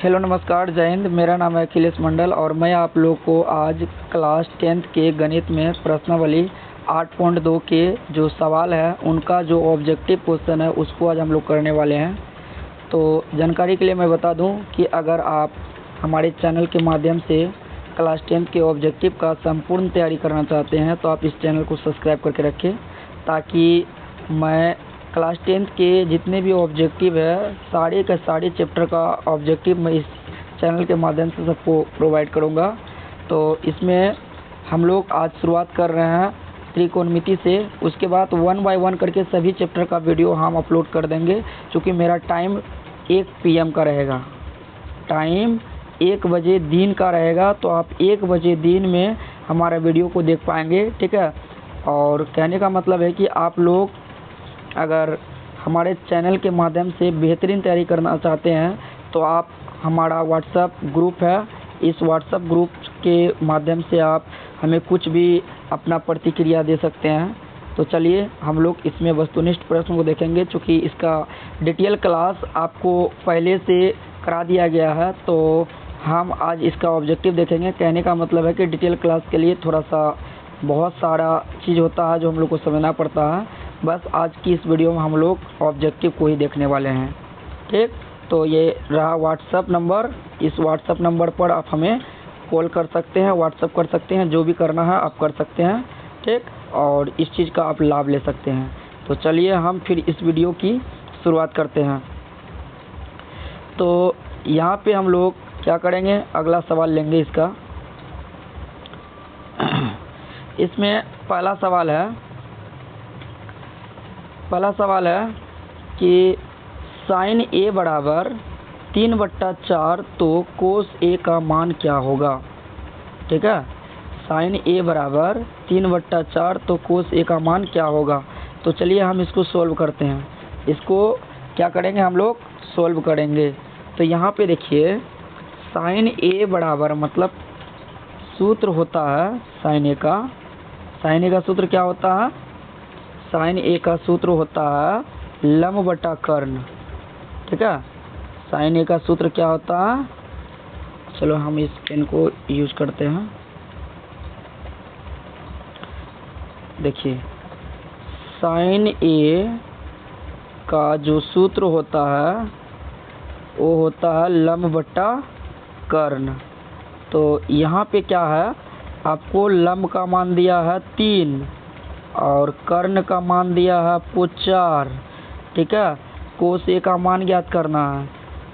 Hello नमस्कार, जय हिंद। मेरा नाम है अखिलेश मंडल और मैं आप लोग को आज क्लास 10th के गणित में प्रश्नावली 8.2 के जो सवाल है उनका जो ऑब्जेक्टिव क्वेश्चन है उसको आज हम लोग करने वाले हैं। तो जानकारी के लिए मैं बता दूं कि अगर आप हमारे चैनल के माध्यम से क्लास 10th के ऑब्जेक्टिव का संपूर्ण तैयारी करना चाहते हैं तो आप इस चैनल को सब्सक्राइब करके रखें, ताकि मैं क्लास 10th के जितने भी ऑब्जेक्टिव है सारे के सारे चैप्टर का ऑब्जेक्टिव मैं इस चैनल के माध्यम से सबको प्रोवाइड करूंगा। तो इसमें हम लोग आज शुरुआत कर रहे हैं त्रिकोणमिति से। उसके बाद 1 बाय 1 करके सभी चैप्टर का वीडियो हम अपलोड कर देंगे, क्योंकि मेरा टाइम 1 PM का रहेगा। टाइम 1 बजे दिन का रहेगा, तो आप 1 बजे दिन में हमारा वीडियो को देख पाएंगे, ठीक है। और कहने का मतलब है कि आप लोग अगर हमारे चैनल के माध्यम से बेहतरीन तैयारी करना चाहते हैं तो आप हमारा व्हाट्सएप ग्रुप है, इस व्हाट्सएप ग्रुप के माध्यम से आप हमें कुछ भी अपना प्रतिक्रिया दे सकते हैं। तो चलिए हम लोग इसमें वस्तुनिष्ठ प्रश्न को देखेंगे, चूँकि इसका डिटेल क्लास आपको पहले से करा दिया गया है, तो हम आज इसका ऑब्जेक्टिव देखेंगे। कहने का मतलब है कि डिटेल क्लास के लिए थोड़ा सा बहुत सारा चीज़ होता है जो हम लोग को समझना पड़ता है। बस आज की इस वीडियो में हम लोग ऑब्जेक्टिव को ही देखने वाले हैं, ठीक। तो ये रहा व्हाट्सएप नंबर, इस व्हाट्सएप नंबर पर आप हमें कॉल कर सकते हैं, व्हाट्सएप कर सकते हैं, जो भी करना है आप कर सकते हैं, ठीक। और इस चीज़ का आप लाभ ले सकते हैं। तो चलिए हम फिर इस वीडियो की शुरुआत करते हैं। तो यहाँ पे हम लोग क्या करेंगे, अगला सवाल लेंगे इसका। इसमें पहला सवाल है कि साइन ए बराबर 3/4 तो कोस ए का मान क्या होगा, ठीक है। साइन ए बराबर 3/4 तो कोस ए का मान क्या होगा। तो चलिए हम इसको सॉल्व करते हैं। इसको क्या करेंगे, हम लोग सॉल्व करेंगे। तो यहाँ पे देखिए साइन ए बराबर मतलब सूत्र होता है साइन ए का सूत्र क्या होता है, साइन ए का सूत्र होता है लंब बटा कर्ण, ठीक है। साइन ए का सूत्र क्या होता है, चलो हम इस पेन को यूज करते हैं। देखिए साइन ए का जो सूत्र होता है वो होता है लंब बटा कर्ण। तो यहाँ पे क्या है, आपको लंब का मान दिया है 3 और कर्ण का मान दिया है आपको 4, ठीक है। कोस ए का मान ज्ञात करना है।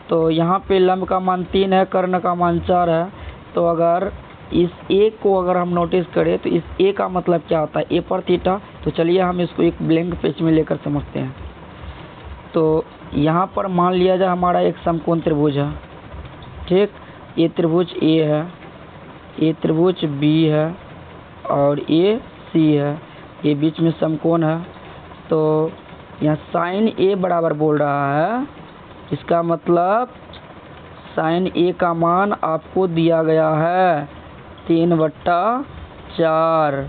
तो यहाँ पे लंब का मान 3 है, कर्ण का मान 4 है। तो अगर इस ए को अगर हम नोटिस करें तो इस ए का मतलब क्या होता है, ए पर थीटा। तो चलिए हम इसको एक ब्लैंक पेज में लेकर समझते हैं। तो यहाँ पर मान लिया जाए हमारा एक समकोण त्रिभुज है, ठीक। ये त्रिभुज ए है, ये त्रिभुज बी है और ये सी है, ये बीच में समकोण है। तो यहाँ साइन ए बराबर बोल रहा है, इसका मतलब साइन ए का मान आपको दिया गया है 3/4,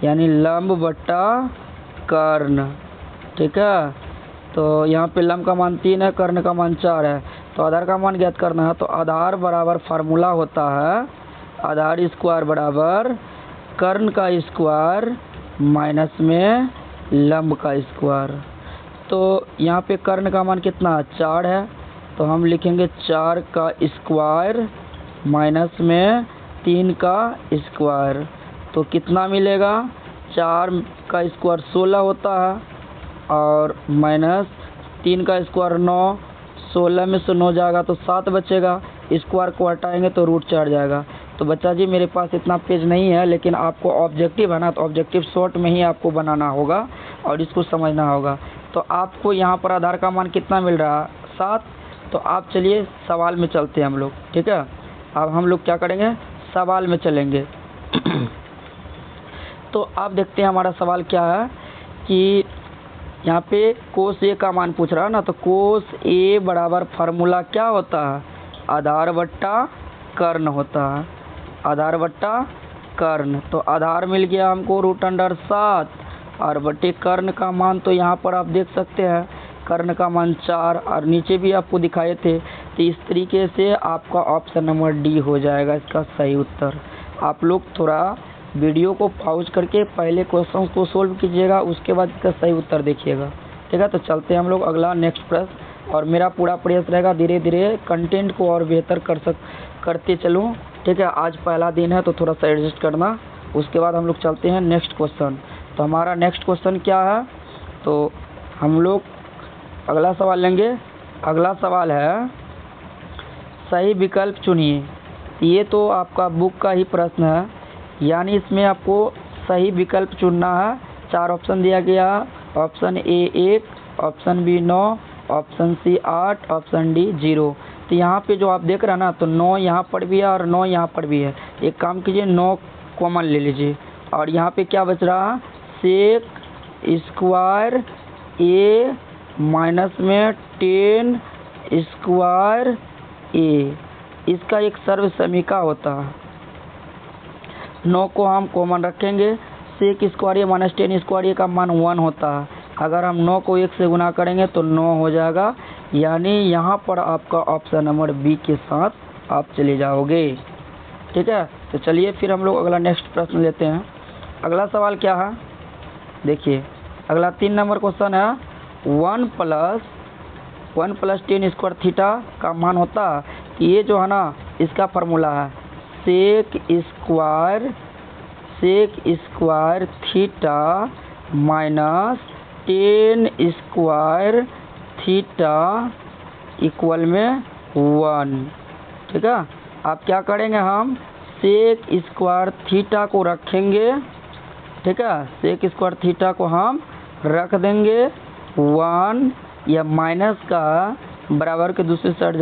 यानी लंब बटा कर्ण, ठीक है। तो यहाँ पे लंब का मान 3 है, कर्ण का मान 4 है। तो आधार का मान ज्ञात करना है। तो आधार बराबर फार्मूला होता है आधार स्क्वायर बराबर कर्ण का स्क्वायर माइनस में लंब का स्क्वायर। तो यहाँ पे कर्ण का मान कितना है, 4 है। तो हम लिखेंगे 4 का स्क्वायर माइनस में 3 का स्क्वायर। तो कितना मिलेगा, 4 का स्क्वायर 16 होता है और माइनस 3 का स्क्वायर 9, 16 में से 9 जाएगा तो 7 बचेगा। स्क्वायर को हटाएंगे तो √4 जाएगा। तो बच्चा जी मेरे पास इतना पेज नहीं है, लेकिन आपको ऑब्जेक्टिव है ना, तो ऑब्जेक्टिव शॉर्ट में ही आपको बनाना होगा और इसको समझना होगा। तो आपको यहाँ पर आधार का मान कितना मिल रहा है, 7। तो आप चलिए सवाल में चलते हैं हम लोग, ठीक है। अब हम लोग क्या करेंगे, सवाल में चलेंगे। तो आप देखते हैं हमारा सवाल क्या है कि यहाँ पे कोस ए का मान पूछ रहा है ना। तो कोस ए बराबर फार्मूला क्या होता है, आधार बट्टा कर्ण होता है, आधार बट्टा कर्ण। तो आधार मिल गया हमको √7 और बटे कर्ण का मान तो यहाँ पर आप देख सकते हैं, कर्ण का मान 4 और नीचे भी आपको दिखाए थे तो इस तरीके से आपका ऑप्शन नंबर डी हो जाएगा इसका सही उत्तर। आप लोग थोड़ा वीडियो को पॉज करके पहले क्वेश्चन को सोल्व कीजिएगा, उसके बाद इसका सही उत्तर देखिएगा। ठीक है, तो चलते हैं हम लोग अगला नेक्स्ट प्रश्न। और मेरा पूरा प्रयास रहेगा धीरे धीरे कंटेंट को और बेहतर करते चलूँ। ठीक है, आज पहला दिन है तो थोड़ा सा एडजस्ट करना। उसके बाद हम लोग चलते हैं नेक्स्ट क्वेश्चन। तो हमारा नेक्स्ट क्वेश्चन क्या है, तो हम लोग अगला सवाल लेंगे। अगला सवाल है सही विकल्प चुनिए। ये तो आपका बुक का ही प्रश्न है, यानी इसमें आपको सही विकल्प चुनना है। 4 ऑप्शन दिया गया, option a 1, option b 9, option c 8, option d 0। तो यहाँ पे जो आप देख रहे हैं ना, तो 9 यहाँ पर भी है और 9 यहाँ पर भी है। एक काम कीजिए 9 कॉमन ले लीजिए और यहाँ पे क्या बच रहा है, सेक स्क्वायर ए माइनस में 10 स्क्वायर ए, इसका एक सर्व समीका होता है। 9 को हम कॉमन रखेंगे। सेक स्क्वायर ए माइनस 10 स्क्वायर ए का मान 1 होता है। अगर हम 9 को 1 से गुना करेंगे तो 9 हो जाएगा, यानी यहाँ पर आपका ऑप्शन नंबर बी के साथ आप चले जाओगे। ठीक है, तो चलिए फिर हम लोग अगला नेक्स्ट प्रश्न लेते हैं। अगला सवाल क्या है, देखिए अगला 3 नंबर क्वेश्चन है 1 प्लस 10 स्क्वायर थीटा का मान होता है कि ये जो है ना, इसका फार्मूला है sec square theta minus 10 square theta equal में 1। ठीक है, आप क्या करेंगे, हम सेक स्क्वायर थीटा को रखेंगे। ठीक है, सेक स्क्वायर थीटा को हम रख देंगे 1 या माइनस का बराबर के दूसरी साइड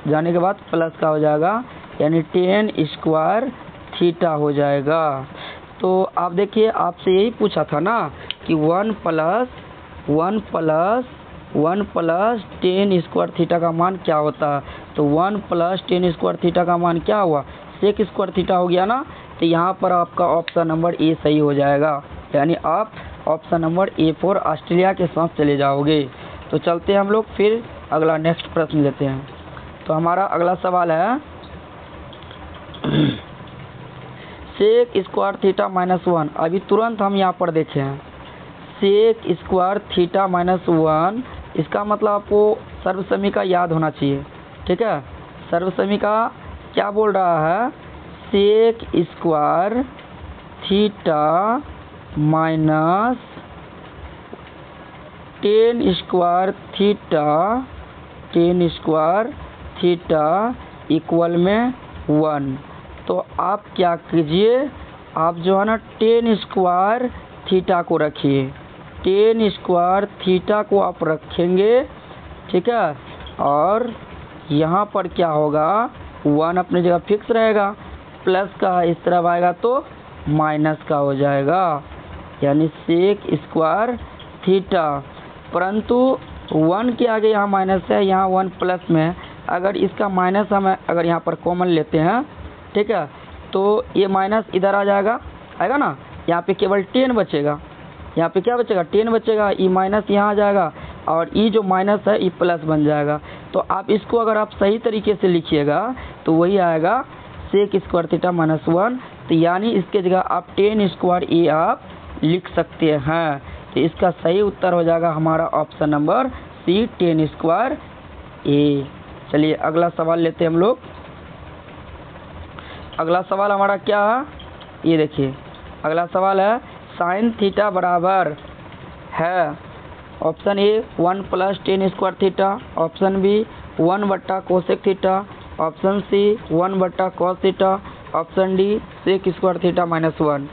जाने के बाद प्लस का हो जाएगा, यानी 10 स्क्वायर थीटा हो जाएगा। तो आप देखिए आपसे यही पूछा था ना कि 1 प्लस 10 स्क्वायर थीटा का मान क्या होता है। तो 1 प्लस 10 स्क्वायर थीटा का मान क्या हुआ, सेक स्क्वायर थीटा हो गया ना। तो यहाँ पर आपका ऑप्शन नंबर ए सही हो जाएगा, यानी आप option number A for Australia के साथ चले जाओगे। तो चलते हैं हम लोग फिर अगला नेक्स्ट प्रश्न लेते हैं। तो हमारा अगला सवाल है सेक स्क्वायर थीटा माइनस 1। अभी तुरंत हम यहाँ पर देखे हैं सेक स्क्वायर थीटा माइनस 1, इसका मतलब आपको सर्वसमीका याद होना चाहिए। ठीक है, सर्वसमीका क्या बोल रहा है, sec square theta minus 10 square theta equal में 1। तो आप क्या कीजिए, आप जो है ना 10 स्क्वायर थीटा को रखिए। 10 स्क्वायर थीटा को आप रखेंगे। ठीक है, और यहाँ पर क्या होगा, 1 अपनी जगह फिक्स रहेगा, प्लस का इस तरफ आएगा तो माइनस का हो जाएगा, यानी सेक स्क्वायर थीटा। परंतु 1 के आगे यहाँ माइनस है, यहाँ 1 प्लस में, अगर इसका माइनस हम अगर यहाँ पर कॉमन लेते हैं, ठीक है, तो ये माइनस इधर आ जाएगा, आएगा ना, यहाँ पे केवल 10 बचेगा। यहाँ पे क्या बचेगा, 10 बचेगा, ई माइनस यहाँ आ जाएगा और ई जो माइनस है ई प्लस बन जाएगा। तो आप इसको अगर आप सही तरीके से लिखिएगा तो वही आएगा सेक स्क्वायर थीटा माइनस 1। तो यानी इसके जगह आप 10 स्क्वायर ए आप लिख सकते हैं। तो इसका सही उत्तर हो जाएगा हमारा ऑप्शन नंबर सी 10 स्क्वायर ए। चलिए अगला सवाल लेते हैं हम लोग। अगला सवाल हमारा क्या है, ये देखिए अगला सवाल है साइन थीटा बराबर है option a 1 plus 10 square theta, option b 1 बट्टा कोसेक थीटा, ऑप्शन सी 1 बट्टा cos theta, option d sec square theta minus 1।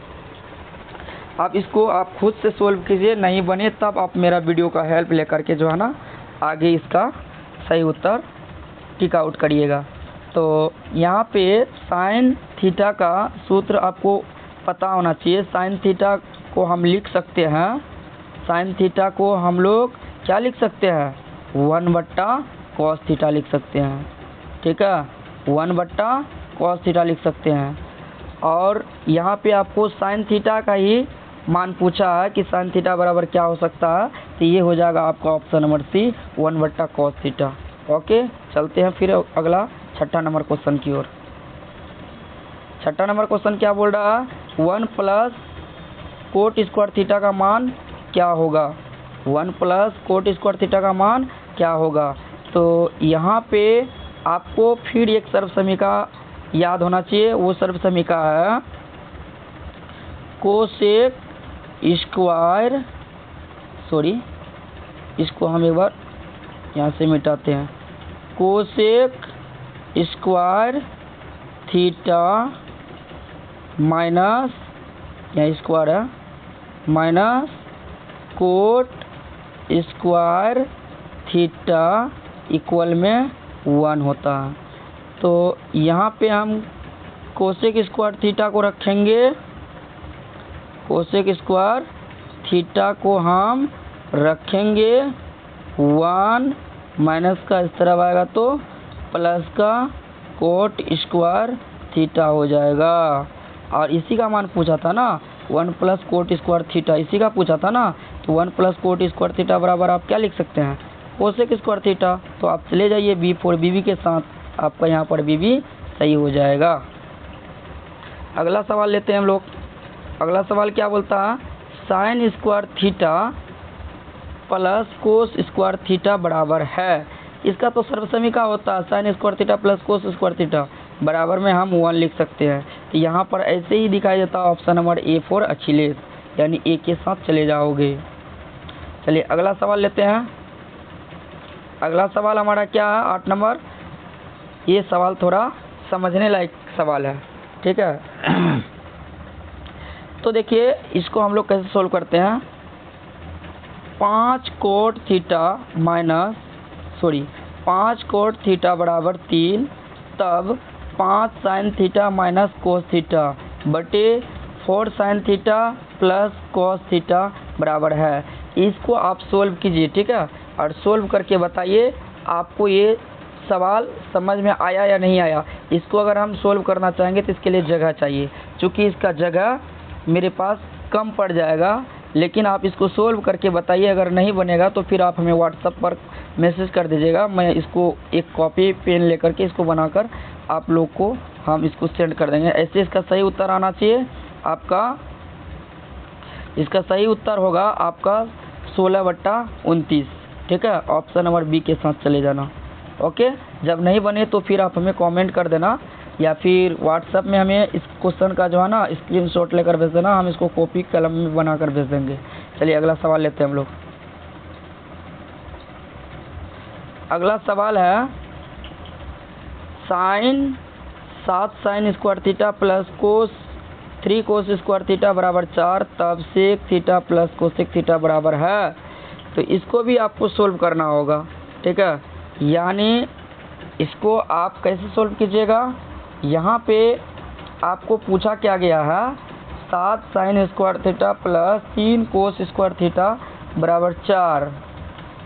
आप इसको आप खुद से सोल्व कीजिए, नहीं बने तब आप मेरा वीडियो का हेल्प लेकर के जो है ना आगे इसका सही उत्तर टिक आउट करिएगा। तो यहाँ पे साइन थीटा का सूत्र आपको पता होना चाहिए। साइन थीटा को हम लिख सकते हैं, साइन थीटा को हम लोग क्या लिख सकते हैं, 1 बट्टा कॉस थीटा लिख सकते हैं। ठीक है, 1 बट्टा कॉस थीटा लिख सकते हैं। और यहाँ पे आपको साइन थीटा का ही मान पूछा है कि साइन थीटा बराबर क्या हो सकता है, तो ये हो जाएगा आपका ऑप्शन नंबर सी 1 बट्टा कॉस थीटा। ओके, चलते हैं फिर अगला छठा नंबर क्वेश्चन की ओर। छठा नंबर क्वेश्चन क्या बोल रहा है, 1 प्लस कोट स्क्वायर थीटा का मान क्या होगा। 1 प्लस कोट स्क्वायर थीटा का मान क्या होगा। तो यहाँ पे आपको फिर एक सर्व समीका याद होना चाहिए। वो सर्व समीका है कोसेक स्क्वायर, सॉरी इसको हम एक बार यहाँ से मिटाते हैं, कोसेक स्क्वायर थीटा माइनस, यहाँ स्क्वायर है, minus cot square theta equal में 1 होता है। तो यहाँ पे हम कोसेक स्क्वायर थीटा को रखेंगे, कोसेक स्क्वायर थीटा को हम रखेंगे 1 माइनस का इस तरफ आएगा तो प्लस का कोट स्क्वायर थीटा हो जाएगा। और इसी का मान पूछा था ना, 1 प्लस कोट स्क्वायर थीटा, इसी का पूछा था ना। तो 1 प्लस कोट स्क्वायर थीटा बराबर आप क्या लिख सकते हैं, कोसेक स्क्वायर थीटा। तो आप चले जाइए B4 BB के साथ, आपका यहाँ पर BB सही हो जाएगा। अगला सवाल लेते हैं हम लोग। अगला सवाल क्या बोलता है, साइन स्क्वायर थीटा प्लस कोस स्क्वायर थीटा बराबर है। इसका तो सर्व समीका होता है साइन स्क्वायर थीटा प्लस कोस स्क्वायर थीटा, बराबर में हम 1 लिख सकते हैं। तो यहाँ पर ऐसे ही दिखाई देता है ऑप्शन नंबर A4 अखिलेश, यानी A के साथ चले जाओगे। चलिए अगला सवाल लेते हैं। अगला सवाल हमारा क्या है, 8 नंबर। ये सवाल थोड़ा समझने लायक सवाल है, ठीक है। तो देखिए इसको हम लोग कैसे सोल्व करते हैं। 5 cot theta minus, sorry 5 cot theta बराबर 3, तब 5 sine theta minus cos theta बटे 4 sine theta plus cos theta बराबर है। इसको आप सोल्व कीजिए, ठीक है, और सोल्व करके बताइए आपको ये सवाल समझ में आया या नहीं आया। इसको अगर हम सोल्व करना चाहेंगे तो इसके लिए जगह चाहिए, क्योंकि इसका जगह मेरे पास कम पड़ जाएगा। लेकिन आप इसको सोल्व करके बताइए, अगर नहीं बनेगा तो फिर आप हमें व्हाट्सएप पर मैसेज कर दीजिएगा। मैं इसको एक कॉपी पेन लेकर के इसको बनाकर आप लोग को हम इसको सेंड कर देंगे। ऐसे इसका सही उत्तर आना चाहिए आपका। इसका सही उत्तर होगा आपका 16/29, ठीक है। ऑप्शन नंबर B के साथ चले जाना, ओके। जब नहीं बने तो फिर आप हमें कमेंट कर देना, या फिर व्हाट्सएप में हमें इस क्वेश्चन का जो है ना स्क्रीनशॉट लेकर भेज देना, हम इसको कॉपी कलम में बनाकर भेज देंगे। चलिए अगला सवाल लेते हैं हम लोग। अगला सवाल है sine 7 sine square theta plus cos 3 cos square theta बराबर 4, तब sec theta plus cosec theta बराबर है। तो इसको भी आपको सोल्व करना होगा, ठीक है। यानी इसको आप कैसे सोल्व कीजिएगा, यहाँ पे आपको पूछा क्या गया है, 7 sine square theta plus 3 cos square theta बराबर 4।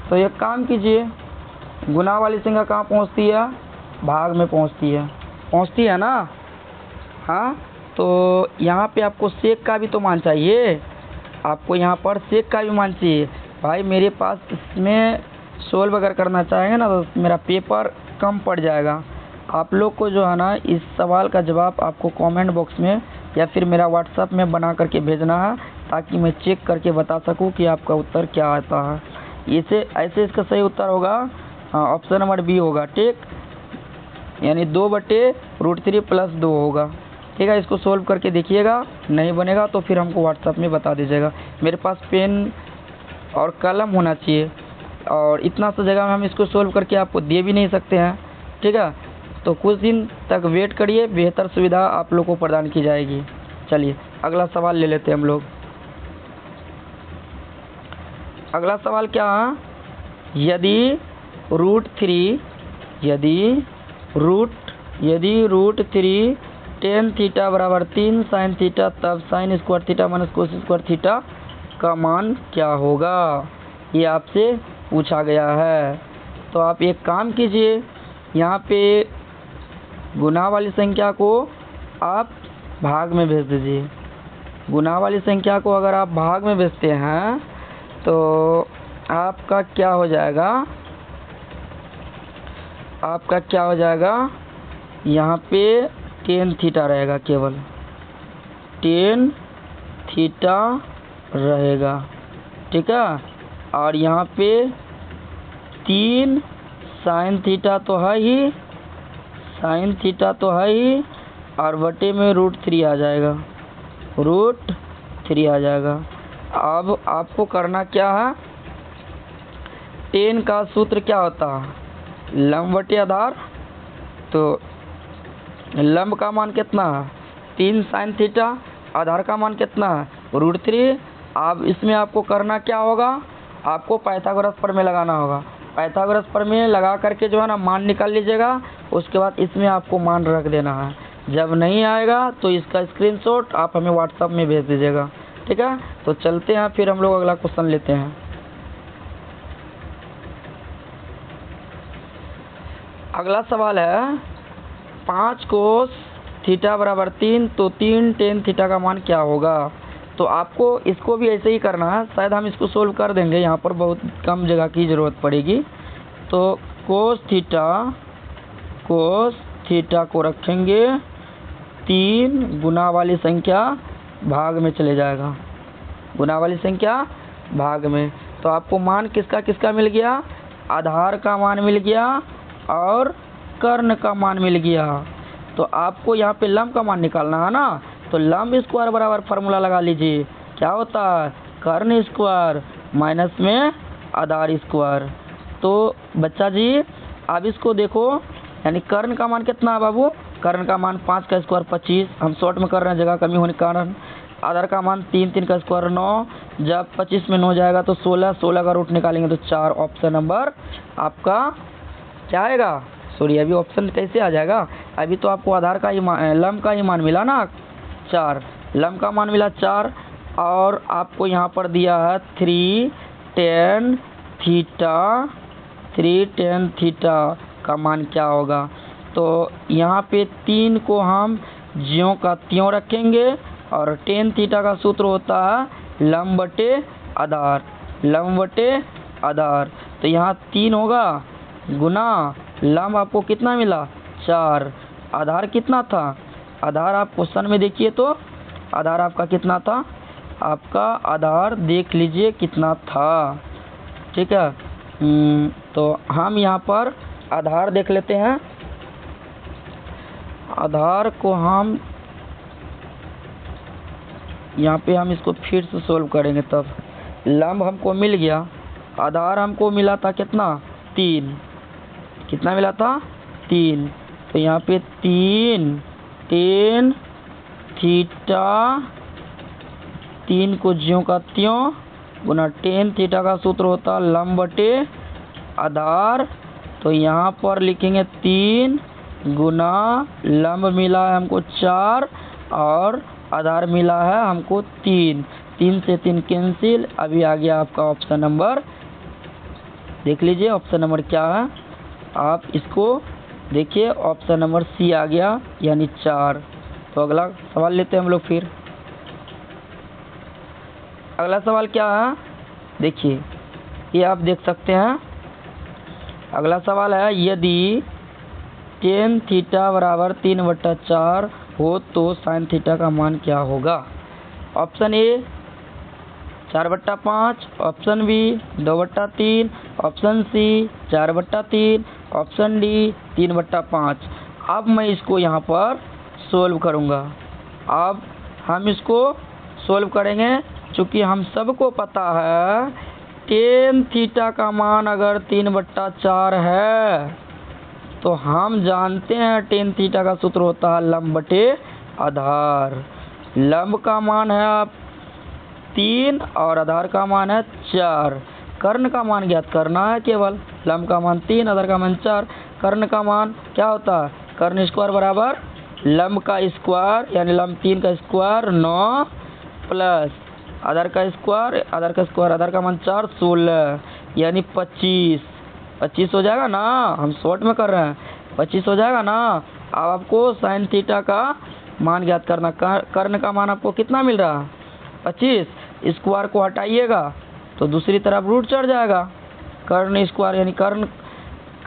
तो एक काम कीजिए, गुना वाली संख्या कहाँ पहुँचती है, भाग में पहुँचती है ना। हाँ, तो यहाँ पे आपको सेक का भी तो मान चाहिए, आपको यहाँ पर सेक का भी मान चाहिए। भाई मेरे पास इसमें सोल्व अगर करना चाहेंगे ना तो मेरा पेपर कम पड़ जाएगा। आप लोग को जो है ना इस सवाल का जवाब आपको कमेंट बॉक्स में या फिर मेरा व्हाट्सएप में बना करके भेजना है, ताकि मैं चेक करके बता सकूं कि आपका उत्तर क्या आता है। ऐसे इसका सही उत्तर होगा ऑप्शन नंबर B होगा, ठीक, यानी 2/√3 प्लस 2 होगा, ठीक है। इसको सोल्व करके देखिएगा, नहीं बनेगा तो फिर हमको व्हाट्सएप में बता दीजिएगा। मेरे पास पेन और कलम होना चाहिए, और इतना सा जगह में हम इसको सोल्व करके आपको दे भी नहीं सकते हैं, ठीक है। तो कुछ दिन तक वेट करिए, बेहतर सुविधा आप लोग को प्रदान की जाएगी। चलिए अगला सवाल ले लेते हैं हम लोग। अगला सवाल क्या है, यदि √3 tan थीटा बराबर 3 साइन थीटा, तब sign square theta minus cos square theta का मान क्या होगा, ये आपसे पूछा गया है। तो आप एक काम कीजिए, यहाँ पे गुना वाली संख्या को आप भाग में भेज दीजिए। गुना वाली संख्या को अगर आप भाग में भेजते हैं तो आपका क्या हो जाएगा, आपका क्या हो जाएगा, यहाँ पे टेन थीटा रहेगा, केवल टेन थीटा रहेगा, ठीक है। और यहाँ पे 3 साइन थीटा तो है ही, साइन थीटा तो है ही, और बटे में √3 आ जाएगा, √3 आ जाएगा। अब आपको करना क्या है, टेन का सूत्र क्या होता है, लंब बटे आधार। तो लंब का मान कितना है, 3 साइन थीटा, आधार का मान कितना है, √3। अब इसमें आपको करना क्या होगा, आपको पाइथागोरस प्रमेय लगाना होगा। पाइथागोरस प्रमेय लगा करके जो है ना मान निकाल लीजिएगा। उसके बाद इसमें आपको मान रख देना है। जब नहीं आएगा तो इसका स्क्रीनशॉट आप हमें व्हाट्सएप में भेज दीजिएगा, ठीक है। तो चलते हैं, फिर हम लोग अगला क्वेश्चन लेते हैं। अगला सवाल है 5 कोस थीटा बराबर 3, तो 3 टेन थीटा का मान क्या होगा। तो आपको इसको भी ऐसे ही करना है, शायद हम इसको सोल्व कर देंगे, यहाँ पर बहुत कम जगह की ज़रूरत पड़ेगी। तो कोस थीटा को रखेंगे 3 गुना वाली संख्या भाग में चले जाएगा, गुना वाली संख्या भाग में। तो आपको मान किसका किसका मिल गया, आधार का मान मिल गया और कर्ण का मान मिल गया। तो आपको यहाँ पे लंब का मान निकालना है ना, तो लंब स्क्वायर बराबर फार्मूला लगा लीजिए। क्या होता है, कर्ण स्क्वायर माइनस में आधार स्क्वायर। तो बच्चा जी अब इसको देखो, यानी कर्ण का मान कितना है बाबू, कर्ण का मान 5 का स्क्वायर 25, हम शॉर्ट में कर रहे हैं जगह कमी होने के कारण। आधार का मान 3, 3 का स्क्वायर 9, जब 25 में 9 जाएगा तो 16, 16 का रूट निकालेंगे तो 4। ऑप्शन नंबर आपका क्या आएगा, सॉरी अभी ऑप्शन कैसे आ जाएगा, अभी तो आपको आधार का ही लंब का ही मान मिला ना 4, लंब का मान मिला 4। और आपको यहाँ पर दिया है 3 टेन थीटा का मान क्या होगा। तो यहाँ पे 3 को हम ज्यों का त्यों रखेंगे, और टेन थीटा का सूत्र होता है लंब बटे आधार, लंब बटे आधार। तो यहाँ 3 होगा गुना लंब आपको कितना मिला 4, आधार कितना था, आधार आप क्वेश्चन में देखिए तो आधार आपका कितना था, आपका आधार देख लीजिए कितना था, ठीक है। तो हम यहाँ पर आधार देख लेते हैं। आधार को हम यहाँ पे हम इसको फिर से सोल्व करेंगे, तब लंब हमको मिल गया, आधार हमको मिला था कितना 3, कितना मिला था 3। तो यहाँ पे 3 टेन थीटा, 3 को ज्यों का त्यों गुना टेन थीटा का सूत्र होता है लंब बटे आधार। तो यहाँ पर लिखेंगे 3 गुना लंब मिला है हमको 4 और आधार मिला है हमको 3, 3 से 3 कैंसिल। अभी आ गया आपका ऑप्शन नंबर, देख लीजिए ऑप्शन नंबर क्या है, आप इसको देखिए ऑप्शन नंबर सी आ गया, यानी 4। तो अगला सवाल लेते हैं हम लोग फिर। अगला सवाल क्या है, देखिए ये आप देख सकते हैं। अगला सवाल है यदि टेन थीटा बराबर 3/4 हो तो साइन थीटा का मान क्या होगा। Option a 4/5, option b 2/3, option c 4/3, option d 3/5। अब मैं इसको यहाँ पर सोल्व करूँगा। अब हम इसको सोल्व करेंगे, चूँकि हम सबको पता है टेन थीटा का मान अगर 3/4 है तो हम जानते हैं टेन थीटा का सूत्र होता है लंब बटे आधार। लंब का मान है आप 3 और आधार का मान है 4। कर्ण का मान ज्ञात करना है केवल, लंब का मान 3, आधार का मान 4। कर्ण का मान क्या होता है, कर्ण स्क्वायर बराबर लंब का स्क्वायर, यानी लंब 3 का स्क्वायर 9 प्लस आधार का स्क्वायर, आधार का स्क्वायर, आधार का मान 4 16, यानी 25 हो जाएगा ना। हम शॉर्ट में कर रहे हैं, 25 हो जाएगा ना। अब आपको साइन थीटा का मान ज्ञात करना। कर्ण का मान आपको कितना मिल रहा है 25, स्क्वायर को हटाइएगा तो दूसरी तरफ रूट चढ़ जाएगा। कर्ण स्क्वायर यानी कर्ण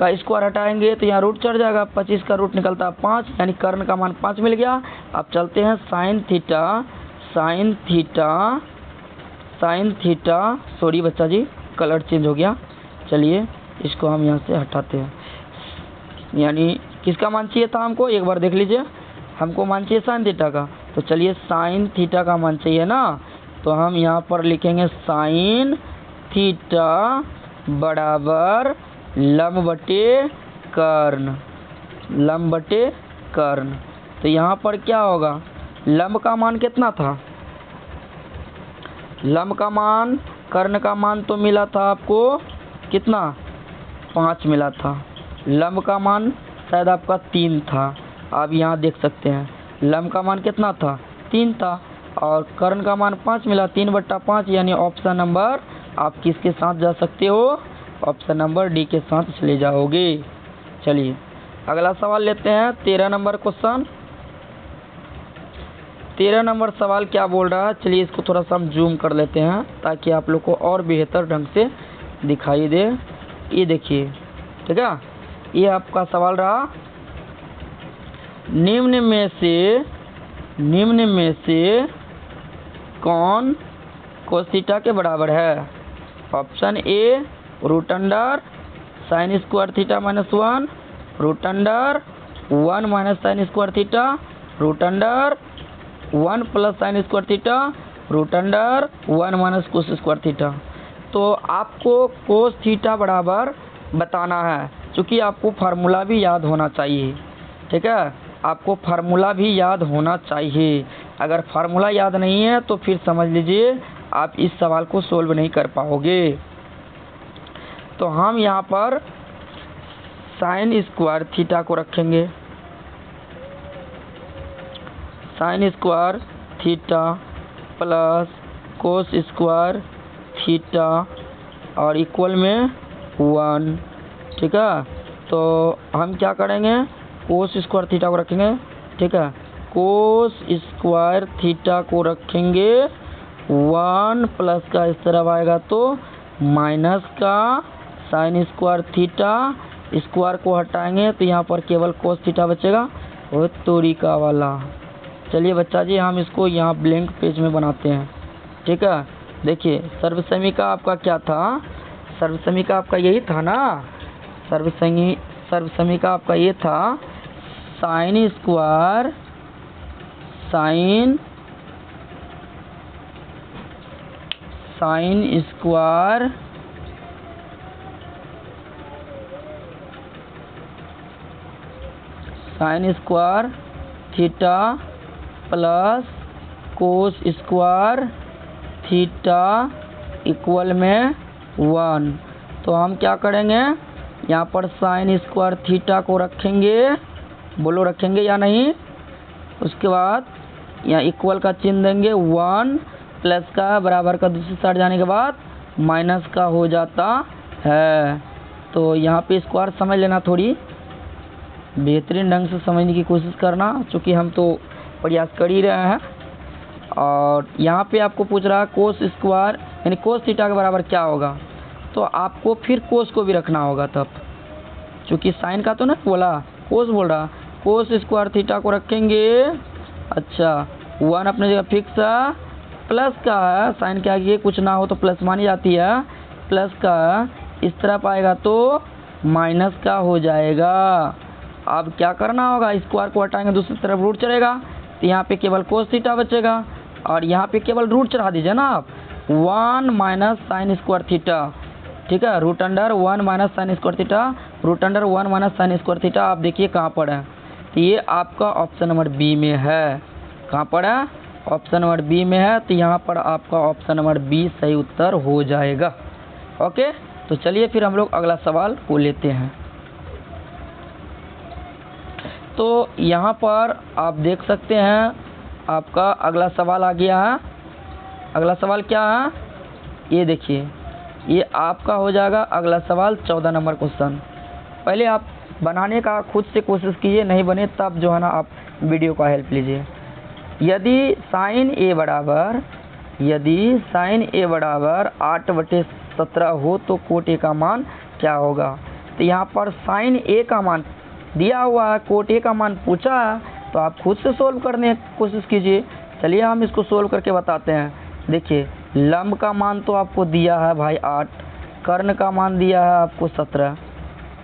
का स्क्वायर हटाएंगे तो यहाँ रूट चढ़ जाएगा, 25 का रूट निकलता है 5, यानी कर्ण का मान 5 मिल गया। अब चलते हैं साइन थीटा, सॉरी बच्चा जी कलर चेंज हो गया, चलिए इसको हम यहाँ से हटाते हैं। यानी किसका मान चाहिए था हमको, एक बार देख लीजिए, हमको मान चाहिए साइन थीटा का, तो चलिए साइन थीटा का मान चाहिए ना, तो हम यहाँ पर लिखेंगे साइन थीटा बराबर लंब बटे कर्ण। तो यहाँ पर क्या होगा, लंब का मान कितना था, लंब का मान, कर्ण का मान तो मिला था आपको कितना, 5 मिला था, लंब का मान शायद आपका 3 था। आप यहाँ देख सकते हैं लंब का मान कितना था, 3 था, और कर्ण का मान 5 मिला, 3/5, यानी ऑप्शन नंबर आप किसके साथ जा सकते हो, ऑप्शन नंबर डी के साथ चले जाओगे। चलिए अगला सवाल लेते हैं, 13 नंबर क्वेश्चन। 13 नंबर सवाल क्या बोल रहा है, चलिए इसको थोड़ा सा हम जूम कर लेते हैं ताकि आप लोग को और बेहतर ढंग से दिखाई दे। ये देखिए, ठीक है, ये आपका सवाल रहा, निम्न में से कौन कोस थीटा के बराबर है। Option a root under sine square theta -1, root under 1 minus sine square theta, root under 1 plus sine square theta, root under 1 minus cos square theta. तो आपको कोस थीटा बराबर बताना है, क्योंकि आपको फार्मूला भी याद होना चाहिए, ठीक है, आपको फार्मूला भी याद होना चाहिए। अगर फार्मूला याद नहीं है तो फिर समझ लीजिए आप इस सवाल को सोल्व नहीं कर पाओगे। तो हम यहाँ पर साइन स्क्वायर थीटा को रखेंगे, साइन स्क्वायर थीटा प्लस कोस स्क्वायर थीटा और इक्वल में 1, ठीक है। तो हम क्या करेंगे, कोस स्क्वायर थीटा को रखेंगे, ठीक है, कोस स्क्वायर थीटा को रखेंगे 1 प्लस का इस तरफ आएगा तो माइनस का साइन स्क्वायर थीटा, स्क्वायर को हटाएंगे तो यहाँ पर केवल कोस थीटा बचेगा, वो तोरिका वाला। चलिए बच्चा जी हम इसको यहाँ ब्लैंक पेज में बनाते हैं, ठीक है। देखिए सर्वसमीका आपका क्या था, सर्वसमीका आपका यही था ना, सर्वसमीका आपका ये था साइन स्क्वायर थीटा प्लस कोस स्क्वायर थीटा इक्वल में 1। तो हम क्या करेंगे, यहाँ पर साइन स्क्वायर थीटा को रखेंगे, बोलो रखेंगे या नहीं। उसके बाद यहाँ इक्वल का चिन्ह देंगे, 1 प्लस का बराबर का दूसरी साइड जाने के बाद माइनस का हो जाता है। तो यहाँ पे स्क्वायर समझ लेना, थोड़ी बेहतरीन ढंग से समझने की कोशिश करना, क्योंकि हम तो प्रयास कर ही रहे हैं। और यहाँ पे आपको पूछ रहा है कोस स्क्वायर यानी कोस थीटा के बराबर क्या होगा, तो आपको फिर कोस को भी रखना होगा तब, क्योंकि साइन का तो ना बोला, कोस बोल रहा, कोस स्क्वायर थीटा को रखेंगे। अच्छा 1 अपने जगह फिक्स है, प्लस का है, साइन के आगे कुछ ना हो तो प्लस मानी जाती है, प्लस का इस तरफ आएगा तो माइनस का हो जाएगा। अब क्या करना होगा, स्क्वायर को हटाएंगे दूसरी तरफ रूट चढ़ेगा, तो यहाँ पे केवल कोस थीटा बचेगा, और यहाँ पे केवल रूट चढ़ा दीजिए ना आप, 1 माइनस साइन स्क्वायर थीटा, ठीक है, root under 1 minus sine square theta, root under 1 minus sine square theta. आप देखिए कहाँ पर है, तो ये आपका ऑप्शन नंबर बी में है। कहाँ पर है, ऑप्शन नंबर बी में है, तो यहाँ पर आपका ऑप्शन नंबर बी सही उत्तर हो जाएगा। ओके, तो चलिए फिर हम लोग अगला सवाल को लेते हैं। तो यहाँ पर आप देख सकते हैं आपका अगला सवाल आ गया है। अगला सवाल क्या है, ये देखिए, ये आपका हो जाएगा अगला सवाल 14 नंबर क्वेश्चन। पहले आप बनाने का खुद से कोशिश कीजिए, नहीं बने तब जो है ना आप वीडियो का हेल्प लीजिए। यदि साइन ए बराबर 8/17 हो तो कोट ए का मान क्या होगा। तो तो यहाँ पर साइन ए का मान दिया हुआ है, कोट ए का मान पूछा है, तो आप खुद से सोल्व करने की कोशिश कीजिए। चलिए हम इसको सोल्व करके बताते हैं। देखिए लंब का मान तो आपको दिया है भाई 8, कर्ण का मान दिया है आपको 17,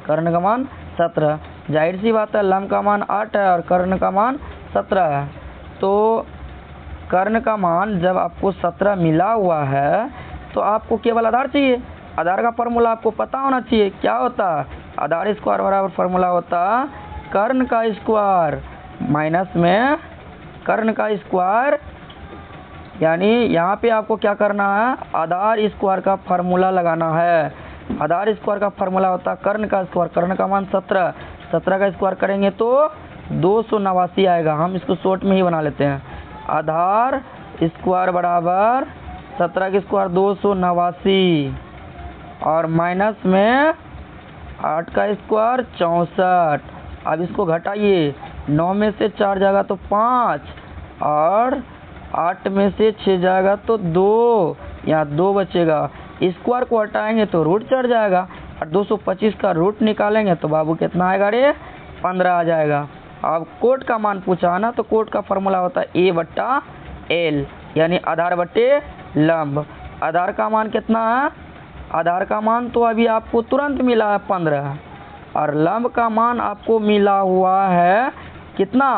कर्ण का मान 17। जाहिर सी बात है लंब का मान 8 है और कर्ण का मान 17 है। तो कर्ण का मान जब आपको 17 मिला हुआ है तो आपको केवल आधार चाहिए। आधार का फॉर्मूला आपको पता होना चाहिए, क्या होता है? आधार स्क्वायर बराबर फॉर्मूला होता कर्ण का स्क्वायर माइनस में कर्ण का स्क्वायर, यानी यहाँ पे आपको क्या करना है, आधार स्क्वायर का फार्मूला लगाना है। आधार स्क्वायर का फार्मूला होता है कर्ण का स्क्वायर, कर्ण का मान 17, 17 का स्क्वायर करेंगे तो 289 आएगा। हम इसको शॉर्ट में ही बना लेते हैं। आधार स्क्वायर बराबर 17 का स्क्वायर 289 और माइनस में 8 का स्क्वायर 64। अब इसको घटाइए, 9 में से 4 जाएगा तो 5 और 8 में से 6 जाएगा तो 2, यहाँ 2 बचेगा। स्क्वायर को हटाएंगे तो रूट चढ़ जाएगा और 225 का रूट निकालेंगे तो बाबू कितना आएगा रे, 15 आ जाएगा। अब कोट का मान पूछा है ना, तो कोट का फॉर्मूला होता है A/L, यानी आधार बटे लंब। आधार का मान कितना है? आधार का मान तो अभी आपको तुरंत मिला है 15 और लंब का मान आपको मिला हुआ है कितना,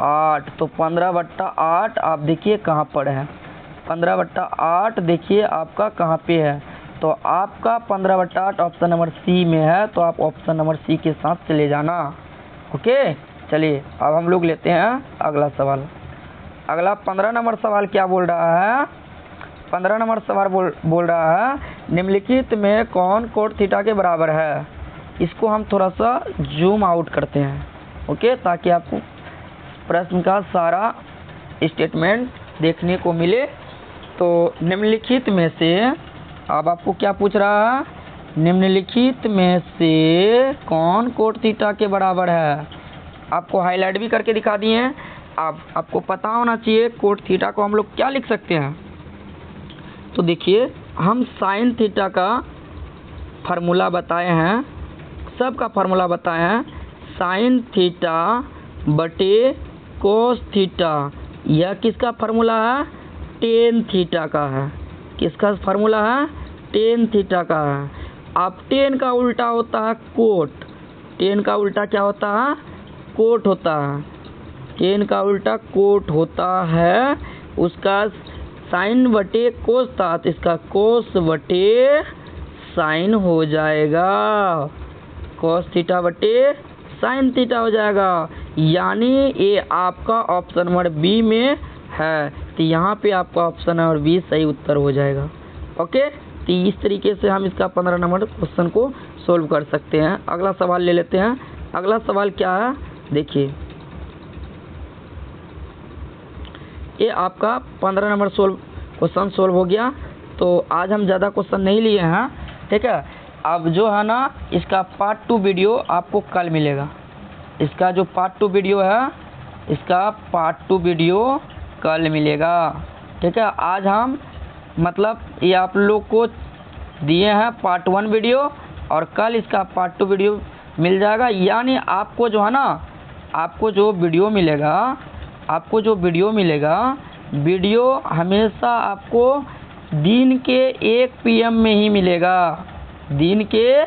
8। तो 15/8 आप देखिए कहाँ पर है, 15/8 देखिए आपका कहाँ पे है। तो आपका 15/8 ऑप्शन नंबर सी में है, तो आप ऑप्शन नंबर सी के साथ चले जाना। ओके, चलिए अब हम लोग लेते हैं अगला सवाल। अगला 15 नंबर सवाल क्या बोल रहा है? 15 नंबर सवाल बोल रहा है निम्नलिखित में कौन कोट थीटा के बराबर है। इसको हम थोड़ा सा जूम आउट करते हैं, ओके, ताकि आपको प्रश्न का सारा स्टेटमेंट देखने को मिले। तो निम्नलिखित में से, अब आपको क्या पूछ रहा है, निम्नलिखित में से कौन कोट थीटा के बराबर है। आपको हाईलाइट भी करके दिखा दिए हैं। अब आपको पता होना चाहिए कोट थीटा को हम लोग क्या लिख सकते हैं। तो देखिए हम साइन थीटा का फार्मूला बताए हैं, सबका फार्मूला बताए हैं। साइन थीटा बटे कोस थीटा, यह किसका फार्मूला है, टेन थीटा का है। किसका फार्मूला है, टेन थीटा का है। अब टेन का उल्टा होता है कोट, टेन का उल्टा क्या होता है, कोट होता है। टेन का उल्टा कोट होता है, उसका साइन बटे कोस था तो इसका कोस बटे साइन हो जाएगा, कोस थीटा बटे साइन थीटा हो जाएगा। यानी ये आपका ऑप्शन नंबर बी में है, तो यहाँ पे आपका ऑप्शन नंबर बी सही उत्तर हो जाएगा। ओके, तो इस तरीके से हम इसका 15 नंबर क्वेश्चन को सोल्व कर सकते हैं। अगला सवाल ले लेते हैं। अगला सवाल क्या है, देखिए ये आपका 15 नंबर क्वेश्चन सोल्व हो गया। तो आज हम ज़्यादा क्वेश्चन नहीं लिए हैं, ठीक है। अब जो है ना, इसका पार्ट 2 वीडियो आपको कल मिलेगा। इसका जो पार्ट 2 वीडियो है, इसका पार्ट 2 वीडियो कल मिलेगा, ठीक है। आज हम मतलब ये आप लोग को दिए हैं पार्ट 1 वीडियो और कल इसका पार्ट 2 वीडियो मिल जाएगा। यानी आपको जो है ना, आपको जो वीडियो मिलेगा, वीडियो हमेशा आपको दिन के 1 PM में ही मिलेगा, दिन के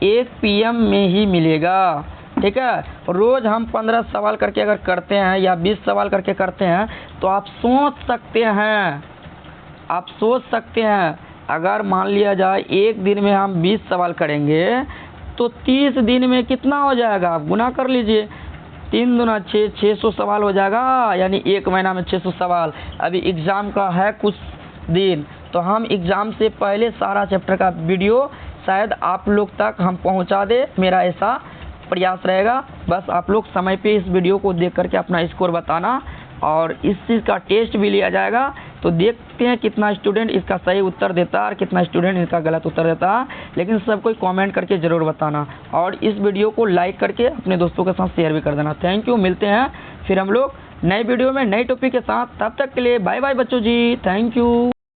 1 PM में ही मिलेगा, ठीक है। रोज़ हम 15 सवाल करके अगर करते हैं या 20 सवाल करके करते हैं तो आप सोच सकते हैं, अगर मान लिया जाए एक दिन में हम 20 सवाल करेंगे तो 30 दिन में कितना हो जाएगा, आप गुना कर लीजिए। 3 दूना 6, 600 सवाल हो जाएगा, यानी 1 महीना में 600 सवाल। अभी एग्ज़ाम का है कुछ दिन, तो हम एग्ज़ाम से पहले सारा चैप्टर का वीडियो शायद आप लोग तक हम पहुंचा दे, मेरा ऐसा प्रयास रहेगा। बस आप लोग समय पे इस वीडियो को देख करके अपना स्कोर बताना और इस चीज़ का टेस्ट भी लिया जाएगा। तो देखते हैं कितना स्टूडेंट इसका सही उत्तर देता है और कितना स्टूडेंट इसका गलत उत्तर देता है। लेकिन सब कोई कमेंट करके ज़रूर बताना और इस वीडियो को लाइक करके अपने दोस्तों के साथ शेयर भी कर देना। थैंक यू, मिलते हैं फिर हम लोग नए वीडियो में नए टॉपिक के साथ। तब तक के लिए बाय बाय बच्चों जी, थैंक यू।